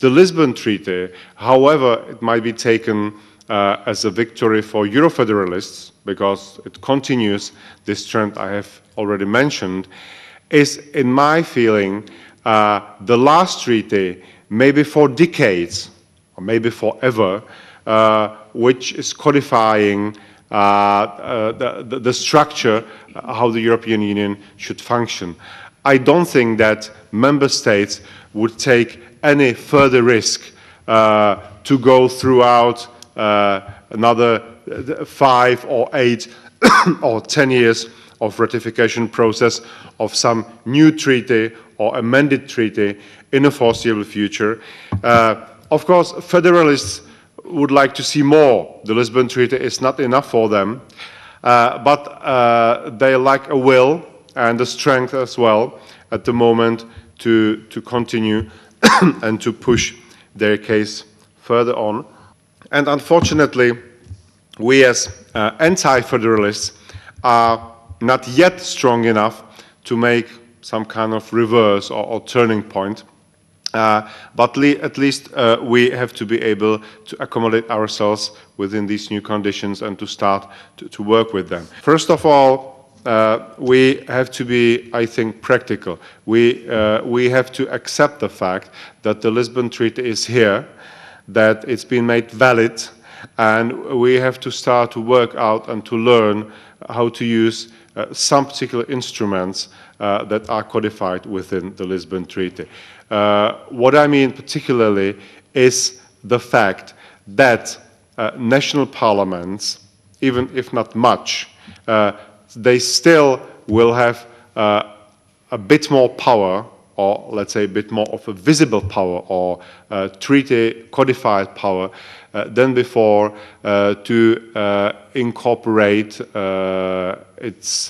The Lisbon Treaty, however it might be taken as a victory for Eurofederalists, because it continues this trend I have already mentioned, is, in my feeling, the last treaty, maybe for decades, or maybe forever, which is codifying the structure, how the European Union should function. I don't think that member states would take any further risk to go throughout another 5 or 8 or 10 years of ratification process of some new treaty or amended treaty in a foreseeable future. Of course, federalists would like to see more. The Lisbon Treaty is not enough for them, but they lack a will and the strength as well at the moment to continue and to push their case further on. And unfortunately, we as anti-federalists are not yet strong enough to make some kind of reverse or turning point. But at least we have to be able to accommodate ourselves within these new conditions and to start to work with them. First of all, we have to be, I think, practical. We have to accept the fact that the Lisbon Treaty is here, that it's been made valid, and we have to start to work out and to learn how to use some particular instruments that are codified within the Lisbon Treaty. What I mean particularly is the fact that national parliaments, even if not much, they still will have a bit more power, or let's say a bit more of a visible power or treaty codified power than before to incorporate its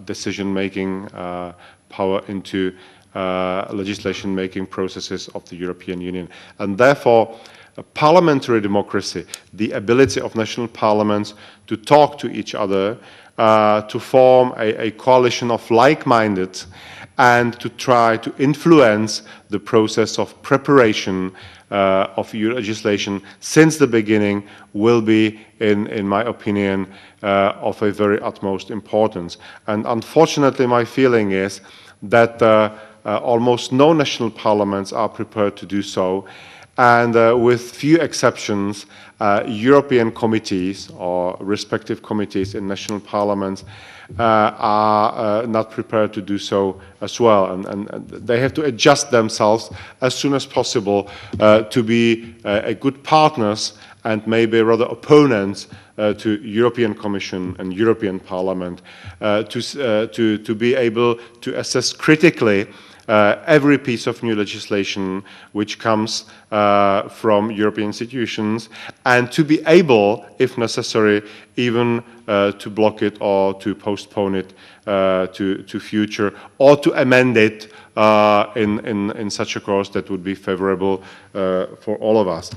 decision-making power into legislation-making processes of the European Union. And therefore, parliamentary democracy, the ability of national parliaments to talk to each other, to form a coalition of like-minded, and to try to influence the process of preparation of EU legislation since the beginning will be, in my opinion, of a very utmost importance. And unfortunately, my feeling is that almost no national parliaments are prepared to do so, and with few exceptions, European committees or respective committees in national parliaments are not prepared to do so as well, and they have to adjust themselves as soon as possible to be a good partners and maybe rather opponents to European Commission and European Parliament, to be able to assess critically every piece of new legislation which comes from European institutions, and to be able, if necessary, even to block it or to postpone it to future, or to amend it in such a course that would be favorable for all of us.